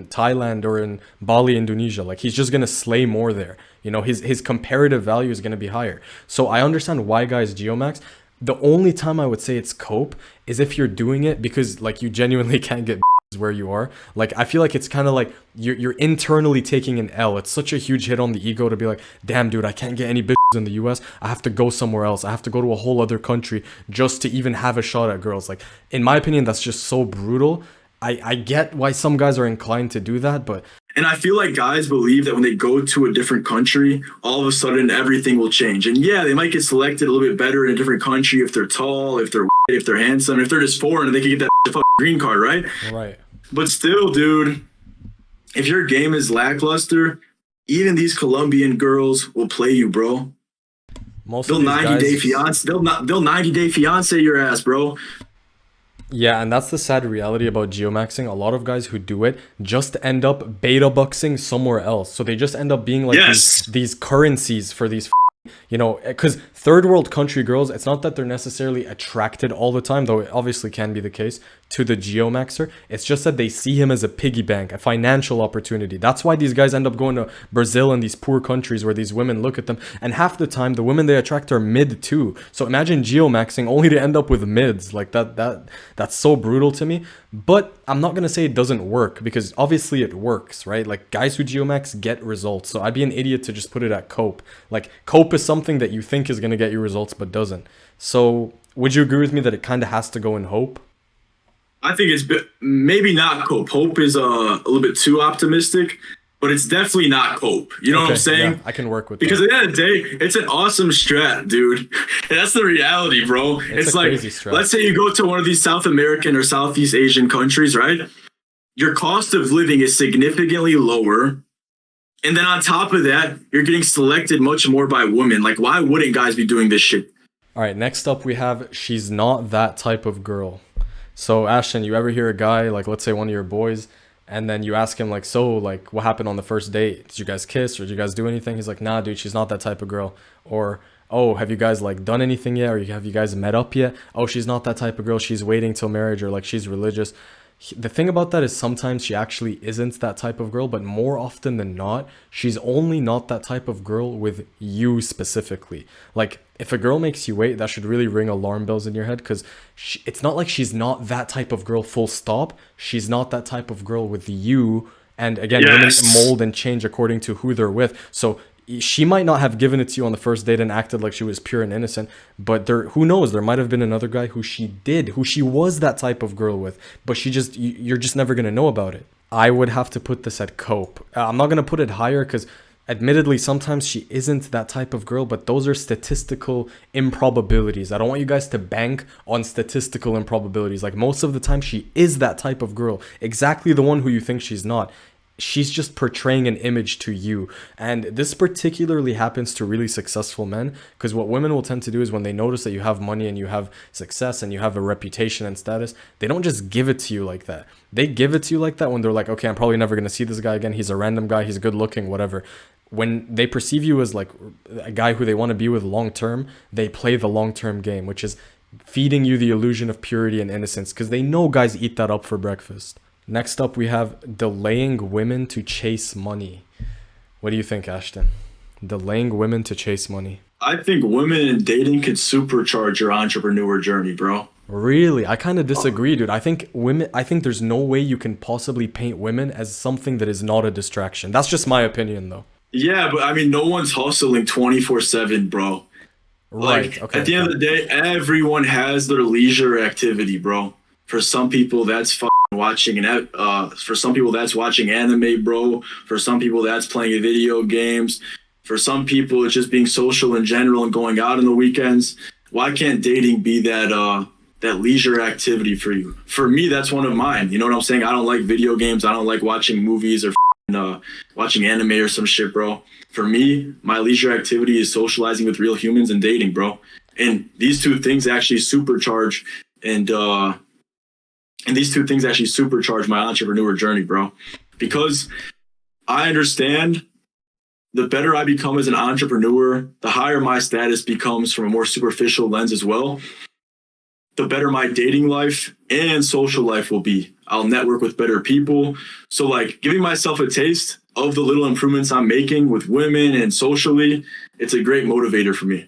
Thailand or in Bali, Indonesia. Like he's just going to slay more there. You know, his comparative value is going to be higher. So I understand why guys geomax. The only time I would say it's cope is if you're doing it because like you genuinely can't get where you are. Like I feel like it's kind of like you're internally taking an L. It's such a huge hit on the ego to be like, damn dude, I can't get any bitches in the US. I have to go somewhere else. I have to go to a whole other country just to even have a shot at girls. Like in my opinion, that's just so brutal. I get why some guys are inclined to do that, but and I feel like guys believe that when they go to a different country, all of a sudden everything will change. And yeah, they might get selected a little bit better in a different country if they're tall, if they're handsome, if they're just foreign and they can get that fucking green card, right? Right. But still, dude, if your game is lackluster, even these Colombian girls will play you, bro. They'll 90-day fiance. They'll 90-day fiance your ass, bro. Yeah, and that's the sad reality about geomaxing. A lot of guys who do it just end up beta bucksing somewhere else. So they just end up being like these currencies for these, you know, because third world country girls, it's not that they're necessarily attracted all the time, though it obviously can be the case, to the geomaxer. It's just that they see him as a piggy bank, a financial opportunity. That's why these guys end up going to Brazil and these poor countries where these women look at them. And half the time, the women they attract are mid too. So imagine geomaxing only to end up with mids. Like that's so brutal to me. But I'm not going to say it doesn't work because obviously it works, right? Like guys who geomax get results. So I'd be an idiot to just put it at cope. Like cope is something that you think is going to get you results but doesn't. So would you agree with me that it kind of has to go in hope? I think it's maybe not cope. Hope is a little bit too optimistic, but it's definitely not cope. You know what I'm saying? Yeah, I can work with because that. at the end of the day, it's an awesome strat, dude. And that's the reality, bro. It's like, let's say you go to one of these South American or Southeast Asian countries, right? Your cost of living is significantly lower. And then on top of that, you're getting selected much more by women. Like, why wouldn't guys be doing this shit? All right, next up we have she's not that type of girl. So Ashton, you ever hear a guy, like let's say one of your boys, and then you ask him like, so like what happened on the first date? Did you guys kiss or did you guys do anything? He's like, nah, dude, she's not that type of girl. Or, oh, have you guys like done anything yet? Or have you guys met up yet? Oh, she's not that type of girl. She's waiting till marriage, or like she's religious. The thing about that is sometimes she actually isn't that type of girl, but more often than not, she's only not that type of girl with you specifically. Like, if a girl makes you wait, that should really ring alarm bells in your head, because it's not like she's not that type of girl full stop. She's not that type of girl with you. And again, Yes. women mold and change according to who they're with. So she might not have given it to you on the first date and acted like she was pure and innocent, but who knows, there might have been another guy who she was that type of girl with, but you're just never going to know about it. I would have to put this at cope. I'm not going to put it higher because admittedly sometimes she isn't that type of girl, but those are statistical improbabilities. I don't want you guys to bank on statistical improbabilities. Like, most of the time she is that type of girl, exactly the one who you think she's not. She's just portraying an image to you. And this particularly happens to really successful men, because what women will tend to do is when they notice that you have money and you have success and you have a reputation and status, they don't just give it to you like that. They give it to you like that when they're like, okay, I'm probably never going to see this guy again. He's a random guy. He's good looking, whatever. When they perceive you as like a guy who they want to be with long term, they play the long term game, which is feeding you the illusion of purity and innocence, because they know guys eat that up for breakfast. Next up, we have delaying women to chase money. What do you think, Ashton? Delaying women to chase money. I think women in dating could supercharge your entrepreneur journey, bro. Really? I kind of disagree, dude. I think there's no way you can possibly paint women as something that is not a distraction. That's just my opinion, though. Yeah, but I mean, no one's hustling 24/7, bro. Right. Like, Okay. at the end of the day, everyone has their leisure activity, bro. For some people, that's watching for some people that's watching anime, bro. For some people that's playing video games. For some people it's just being social in general and going out on the weekends. Why can't dating be that leisure activity for you? For me, that's one of mine. You know what I'm saying? I don't like video games. I don't like watching movies or watching anime or some shit, bro. For me, my leisure activity is socializing with real humans and dating, bro. And these two things actually supercharge my entrepreneur journey, bro. Because I understand the better I become as an entrepreneur, the higher my status becomes from a more superficial lens as well, the better my dating life and social life will be. I'll network with better people. So like giving myself a taste of the little improvements I'm making with women and socially, it's a great motivator for me.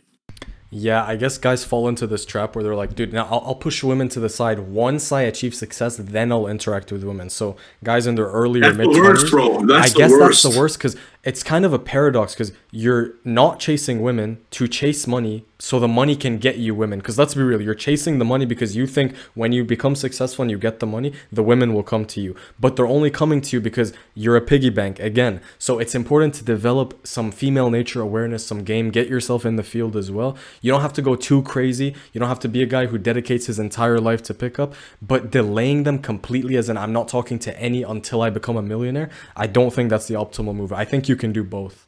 Yeah, I guess guys fall into this trap where they're like, dude, now I'll push women to the side once I achieve success, then I'll interact with women. So guys in their earlier mid-20s, bro. I guess that's the worst, because it's kind of a paradox, because you're not chasing women to chase money so the money can get you women. Because let's be real, you're chasing the money because you think when you become successful and you get the money, the women will come to you. But they're only coming to you because you're a piggy bank again. So it's important to develop some female nature awareness, some game, get yourself in the field as well. You don't have to go too crazy. You don't have to be a guy who dedicates his entire life to pickup, but delaying them completely, as in I'm not talking to any until I become a millionaire, I don't think that's the optimal move. I think you can do both.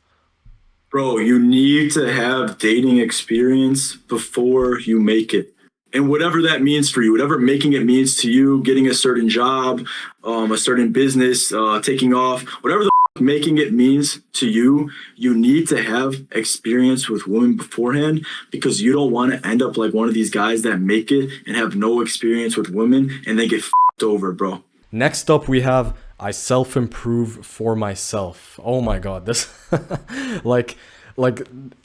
Bro, you need to have dating experience before you make it. And whatever that means for you, whatever making it means to you, getting a certain job, a certain business, taking off, whatever the making it means to you, you need to have experience with women beforehand, because you don't want to end up like one of these guys that make it and have no experience with women and they get over, bro. Next up, we have I self-improve for myself. Oh my God, this like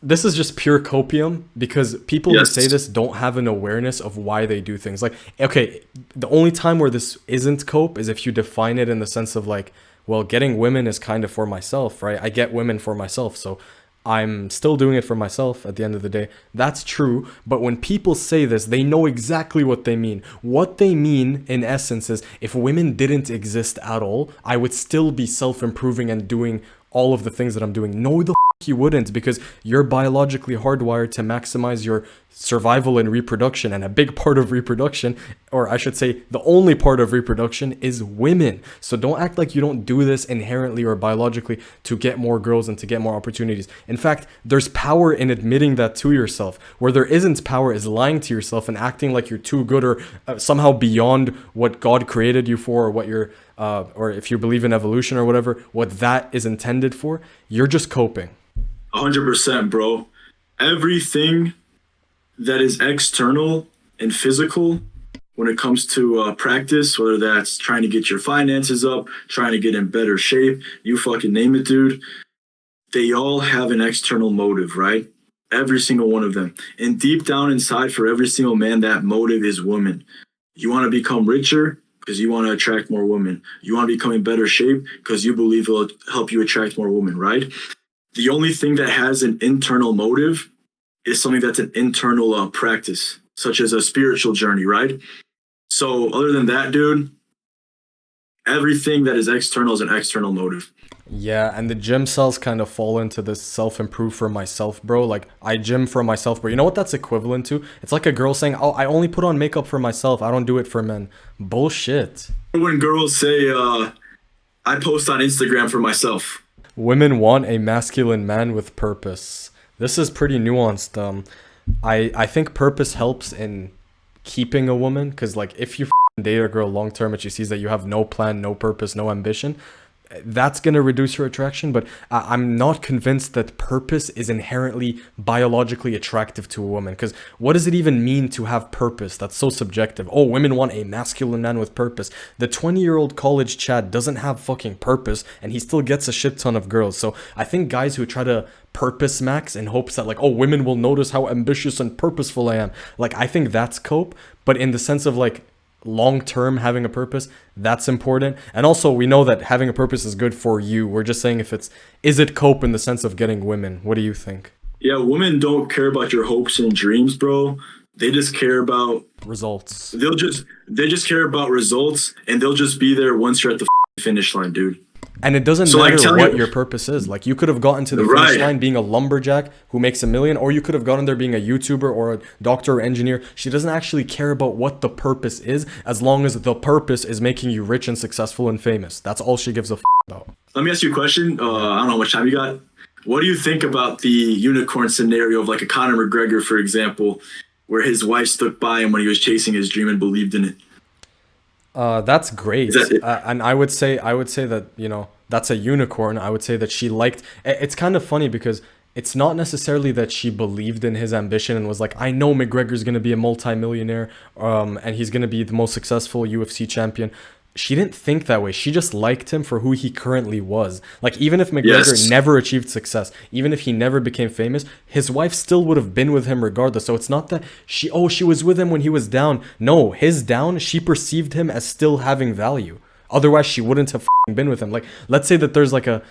this is just pure copium, because people who say this don't have an awareness of why they do things. Like, okay, the only time where this isn't cope is if you define it in the sense of like, well, getting women is kind of for myself, right? I get women for myself, so I'm still doing it for myself at the end of the day. That's true. But when people say this, they know exactly what they mean. What they mean, in essence, is if women didn't exist at all, I would still be self-improving and doing all of the things that I'm doing. No, the you wouldn't, because you're biologically hardwired to maximize your survival and reproduction, and a big part of reproduction, or I should say the only part of reproduction, is women. So don't act like you don't do this inherently or biologically to get more girls and to get more opportunities. In fact, there's power in admitting that to yourself. Where there isn't power is lying to yourself and acting like you're too good or somehow beyond what God created you for, or what you're or if you believe in evolution or whatever, what that is intended for. You're just coping. 100%, bro. Everything that is external and physical when it comes to practice, whether that's trying to get your finances up, trying to get in better shape, you fucking name it, dude, they all have an external motive, right? Every single one of them. And deep down inside, for every single man, that motive is woman. You want to become richer because you want to attract more women. You want to become in better shape because you believe it'll help you attract more women, right? The only thing that has an internal motive is something that's an internal practice, such as a spiritual journey, right? So other than that, dude, everything that is external is an external motive. Yeah, and the gym cells kind of fall into this self-improve for myself, bro. Like, I gym for myself, bro. You know what that's equivalent to? It's like a girl saying, oh, I only put on makeup for myself. I don't do it for men. Bullshit. When girls say, I post on Instagram for myself. Women want a masculine man with purpose. This is pretty nuanced. I think purpose helps in keeping a woman, because like if you date a girl long term and she sees that you have no plan, no purpose, no ambition, that's going to reduce her attraction. But I'm not convinced that purpose is inherently biologically attractive to a woman, because what does it even mean to have purpose? That's so subjective. Oh, women want a masculine man with purpose. The 20-year-old college Chad doesn't have fucking purpose, and he still gets a shit ton of girls. So I think guys who try to purpose max in hopes that like, oh, women will notice how ambitious and purposeful I am, like, I think that's cope. But in the sense of like long-term having a purpose, that's important. And also we know that having a purpose is good for you. We're just saying if is it cope in the sense of getting women? What do you think? Yeah, women don't care about your hopes and dreams, bro. They just care about results. They just care about results, and they'll just be there once you're at the finish line, dude. And it doesn't matter what your purpose is. Like, you could have gotten to the finish line being a lumberjack who makes $1 million, or you could have gotten there being a YouTuber or a doctor or engineer. She doesn't actually care about what the purpose is, as long as the purpose is making you rich and successful and famous. That's all she gives a about. Let me ask you a question. I don't know how much time you got. What do you think about the unicorn scenario of like a Conor McGregor, for example, where his wife stuck by him when he was chasing his dream and believed in it? That's great. And I would say that, you know, that's a unicorn. I would say that she liked, it's kind of funny because it's not necessarily that she believed in his ambition and was like, I know McGregor's going to be a multi-millionaire, and he's going to be the most successful UFC champion. She didn't think that way. She just liked him for who he currently was. Like, even if McGregor never achieved success, even if he never became famous, his wife still would have been with him regardless. So it's not that she was with him when he was down. No, his down, she perceived him as still having value. Otherwise, she wouldn't have been with him. Like, let's say that there's like a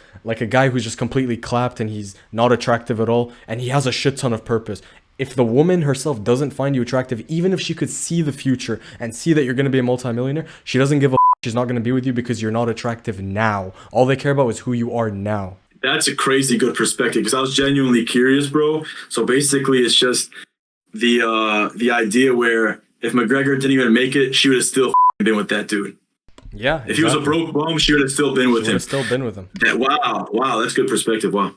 guy who's just completely clapped and he's not attractive at all, and he has a shit ton of purpose. If the woman herself doesn't find you attractive, even if she could see the future and see that you're going to be a multimillionaire, she doesn't give a she's not going to be with you because you're not attractive now. All they care about is who you are now. That's a crazy good perspective, because I was genuinely curious, bro. So basically, it's just the idea where if McGregor didn't even make it, she would have still been with that dude. Yeah. Exactly. If he was a broke bum, she would have still been with him. Still been with him. Wow, that's good perspective. Wow.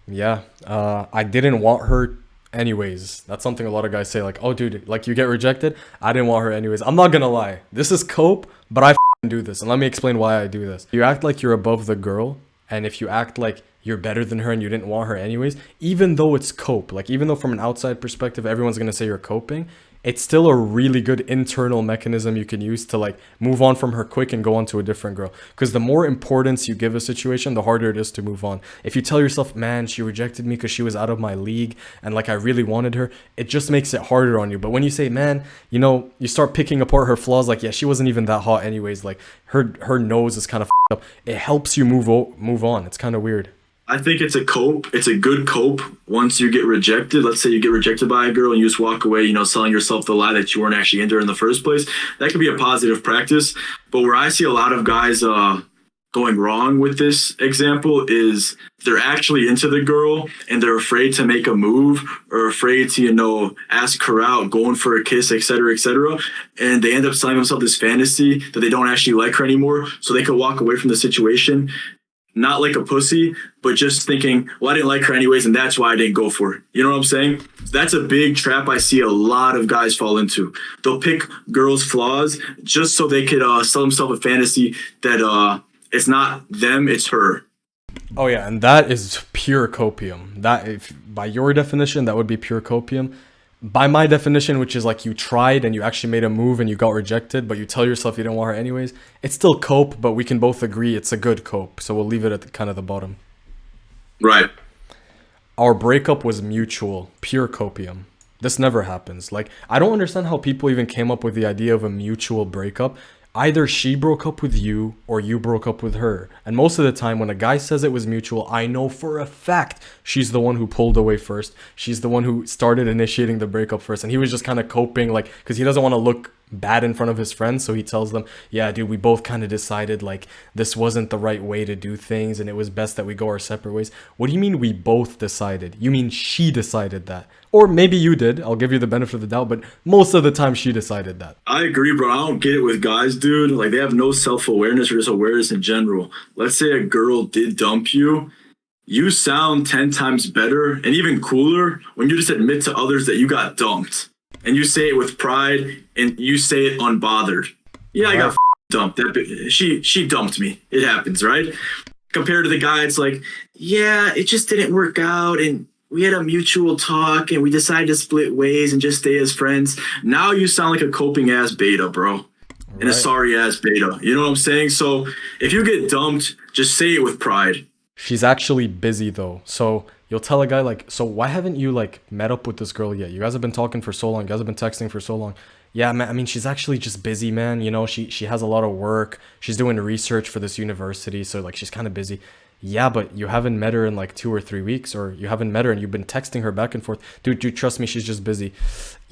Yeah. I didn't want her anyways. That's something a lot of guys say, like, oh dude, like, you get rejected. I didn't want her anyways. I'm not gonna lie, this is cope, but I do this, and let me explain why I do this. You act like you're above the girl, and if you act like you're better than her and you didn't want her anyways, even though it's cope, like, even though from an outside perspective everyone's gonna say you're coping, it's still a really good internal mechanism you can use to like move on from her quick and go on to a different girl. Because the more importance you give a situation, the harder it is to move on. If you tell yourself, man, she rejected me because she was out of my league and like I really wanted her, it just makes it harder on you. But when you say, man, you know, you start picking apart her flaws, like, yeah, she wasn't even that hot anyways, like her nose is kind of up, it helps you move on. It's kind of weird. I think it's a cope. It's a good cope once you get rejected. Let's say you get rejected by a girl and you just walk away, selling yourself the lie that you weren't actually into her in the first place. That could be a positive practice. But where I see a lot of guys going wrong with this example is they're actually into the girl and they're afraid to make a move or afraid to, ask her out, going for a kiss, et cetera, et cetera. And they end up selling themselves this fantasy that they don't actually like her anymore. So they could walk away from the situation, not like a pussy, but just thinking, well, I didn't like her anyways, and that's why I didn't go for it. You know what I'm saying? That's a big trap I see a lot of guys fall into. They'll pick girls' flaws just so they could sell themselves a fantasy that it's not them, it's her. Oh yeah, and that is pure copium. That, if by your definition, that would be pure copium. By my definition, which is like you tried and you actually made a move and you got rejected, but you tell yourself you didn't want her anyways, it's still cope, but we can both agree it's a good cope. So we'll leave it at kind of the bottom. Right. Our breakup was mutual, pure copium. This never happens. Like, I don't understand how people even came up with the idea of a mutual breakup. Either she broke up with you or you broke up with her. And most of the time when a guy says it was mutual, I know for a fact she's the one who pulled away first. She's the one who started initiating the breakup first. And he was just kind of coping, like, because he doesn't want to look bad in front of his friends. So he tells them, yeah, dude, we both kind of decided like this wasn't the right way to do things and it was best that we go our separate ways. What do you mean we both decided? You mean she decided that? Or maybe you did. I'll give you the benefit of the doubt, but most of the time she decided that. I agree, bro. I don't get it with guys, dude. Like, they have no self-awareness or just awareness in general. Let's say a girl did dump you. You sound 10 times better and even cooler when you just admit to others that you got dumped. And you say it with pride and you say it unbothered. Yeah, I got dumped. She dumped me. It happens, right? Compared to the guy, it's like, yeah, it just didn't work out and we had a mutual talk and we decided to split ways and just stay as friends. Now you sound like a coping ass beta, bro. And a sorry ass beta. You know what I'm saying? So if you get dumped, just say it with pride. She's actually busy though. So you'll tell a guy like, so why haven't you like met up with this girl yet? You guys have been talking for so long. You guys have been texting for so long. Yeah, man, I mean, she's actually just busy, man. She has a lot of work. She's doing research for this university. So like, she's kind of busy. Yeah, but you haven't met her in like 2 or 3 weeks, or you haven't met her and you've been texting her back and forth. Dude, trust me, she's just busy.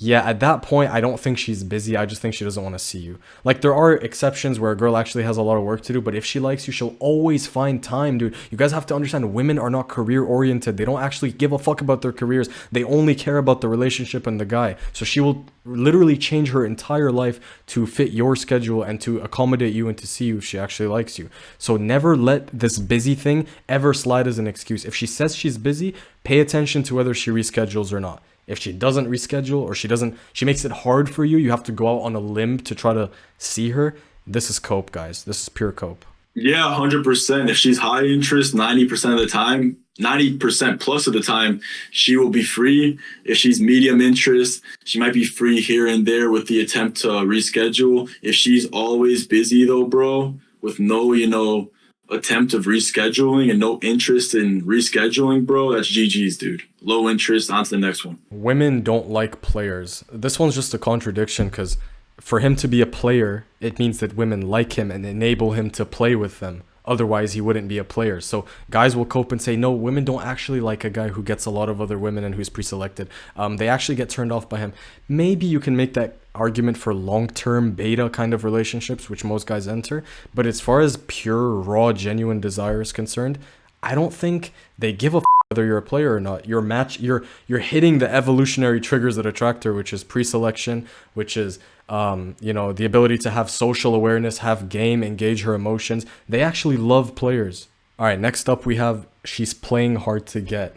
Yeah, at that point, I don't think she's busy. I just think she doesn't want to see you. Like, there are exceptions where a girl actually has a lot of work to do, but if she likes you, she'll always find time, dude. You guys have to understand, women are not career oriented. They don't actually give a fuck about their careers. They only care about the relationship and the guy. So she will literally change her entire life to fit your schedule and to accommodate you and to see you if she actually likes you. So never let this busy thing ever slide as an excuse. If she says she's busy, pay attention to whether she reschedules or not. If she doesn't reschedule or she makes it hard for you, you have to go out on a limb to try to see her. This is cope, guys. This is pure cope. Yeah, 100%. If she's high interest 90% of the time, 90% plus of the time, she will be free. If she's medium interest, she might be free here and there with the attempt to reschedule. If she's always busy though, bro, with no, attempt of rescheduling and no interest in rescheduling, bro, that's GG's, dude. Low interest, on to the next one. Women don't like players. This one's just a contradiction because for him to be a player, it means that women like him and enable him to play with them. Otherwise, he wouldn't be a player. So guys will cope and say, no, women don't actually like a guy who gets a lot of other women and who's pre-selected. They actually get turned off by him. Maybe you can make that argument for long-term beta kind of relationships, which most guys enter. But as far as pure, raw, genuine desire is concerned, I don't think they give a whether you're a player or not. You're hitting the evolutionary triggers that attract her, which is pre-selection, which is the ability to have social awareness, have game, engage her emotions. They actually love players. All right, next up we have she's playing hard to get.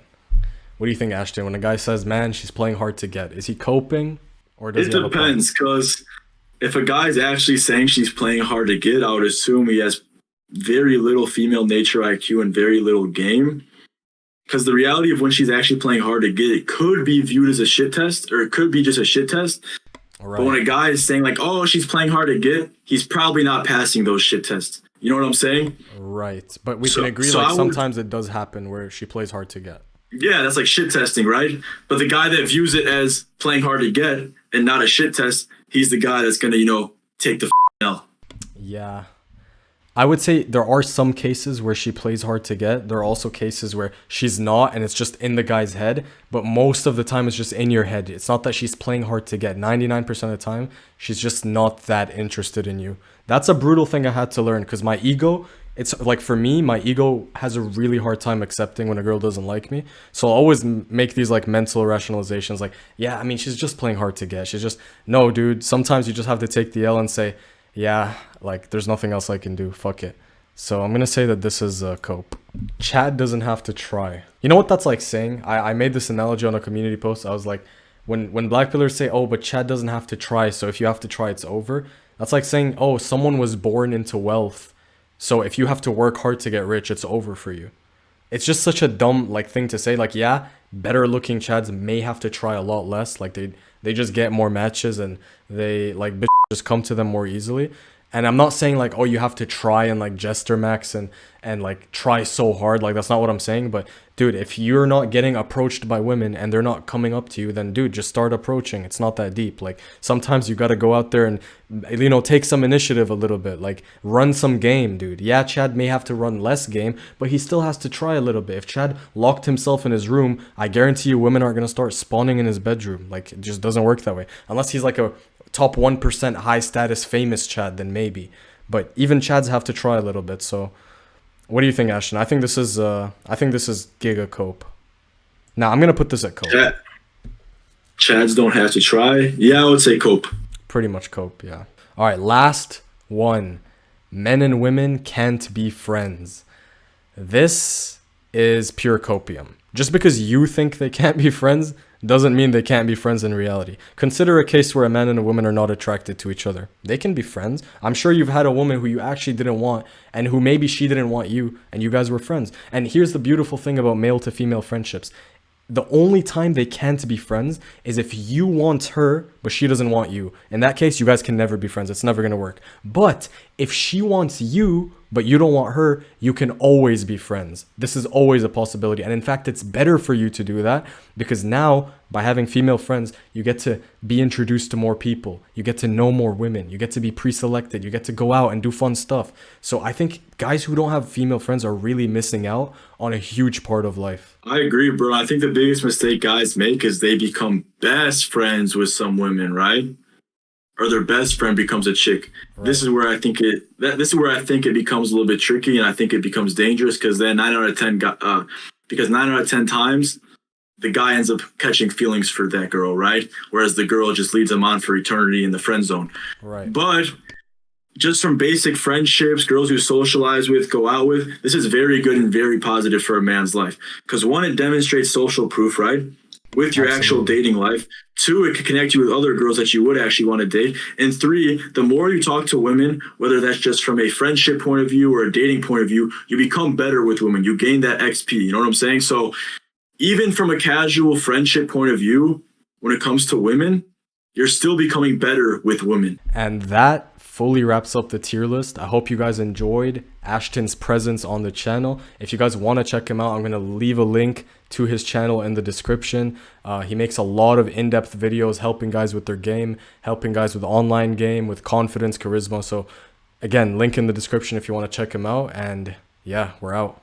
What do you think, Ashton? When a guy says, man, she's playing hard to get, is he coping or does it depends, because if a guy's actually saying she's playing hard to get, I would assume he has very little female nature IQ and very little game. Because the reality of when she's actually playing hard to get, it could be viewed as a shit test, or it could be just a shit test. Right. But when a guy is saying like, oh, she's playing hard to get, he's probably not passing those shit tests. You know what I'm saying? Right. But we can agree sometimes it does happen where she plays hard to get. Yeah, that's like shit testing, right? But the guy that views it as playing hard to get and not a shit test, he's the guy that's going to, take the L. Yeah. I would say there are some cases where she plays hard to get. There are also cases where she's not and it's just in the guy's head. But most of the time it's just in your head. It's not that she's playing hard to get. 99% of the time, she's just not that interested in you. That's a brutal thing I had to learn because my ego, it's like for me, my ego has a really hard time accepting when a girl doesn't like me. So I'll always make these like mental rationalizations like, yeah, I mean, she's just playing hard to get. She's just, no, dude, sometimes you just have to take the L and say, yeah, like there's nothing else I can do. Fuck it. So I'm gonna say that this is cope. Chad doesn't have to try. You know what that's like saying? I made this analogy on a community post. I was like, when black pillars say, oh, but Chad doesn't have to try, so if you have to try, it's over. That's like saying, oh, someone was born into wealth, so if you have to work hard to get rich, it's over for you. It's just such a dumb like thing to say. Like, yeah, better looking Chads may have to try a lot less. Like they just get more matches and they like bitch just come to them more easily. And I'm not saying like, oh, you have to try and like jester max and like try so hard. Like that's not what I'm saying. But dude, if you're not getting approached by women and they're not coming up to you, then dude, just start approaching. It's not that deep. Like sometimes you got to go out there and, you know, take some initiative a little bit, like run some game, dude. Yeah, Chad may have to run less game, but he still has to try a little bit. If Chad locked himself in his room, I guarantee you women aren't going to start spawning in his bedroom. Like it just doesn't work that way. Unless he's like a top 1% high status famous Chad, then maybe. But even Chads have to try a little bit. So what do you think, Ashton? I think this is Giga Cope. Now I'm gonna put this at Cope. Chads don't have to try. Yeah, I would say Cope. Pretty much Cope, yeah. All right, last one. Men and women can't be friends. This is pure copium. Just because you think they can't be friends doesn't mean they can't be friends in reality. Consider a case where a man and a woman are not attracted to each other. They can be friends. I'm sure you've had a woman who you actually didn't want and who maybe she didn't want you and you guys were friends. And here's the beautiful thing about male to female friendships. The only time they can't be friends is if you want her, but she doesn't want you. In that case, you guys can never be friends. It's never going to work. But if she wants you, but you don't want her, you can always be friends. This is always a possibility. And in fact, it's better for you to do that because now by having female friends, you get to be introduced to more people. You get to know more women. You get to be pre-selected. You get to go out and do fun stuff. So I think guys who don't have female friends are really missing out on a huge part of life. I agree, bro. I think the biggest mistake guys make is they become best friends with some women, right? Or their best friend becomes a chick. Right. This is where I think it becomes a little bit tricky, and I think it becomes dangerous because then 9 out of 10 times the guy ends up catching feelings for that girl, right? Whereas the girl just leads him on for eternity in the friend zone. Right. But just from basic friendships, girls you socialize with, go out with, this is very good and very positive for a man's life. Because one, it demonstrates social proof, right? With your actual dating life. 2, it can connect you with other girls that you would actually want to date. And 3, the more you talk to women, whether that's just from a friendship point of view or a dating point of view, you become better with women. You gain that XP. You know what I'm saying? So even from a casual friendship point of view, when it comes to women, you're still becoming better with women. And that fully wraps up the tier list. I hope you guys enjoyed Ashton's presence on the channel. If you guys want to check him out, I'm going to leave a link to his channel in the description. He makes a lot of in-depth videos helping guys with their game, helping guys with online game, with confidence, charisma. So again, link in the description if you want to check him out. And yeah, we're out.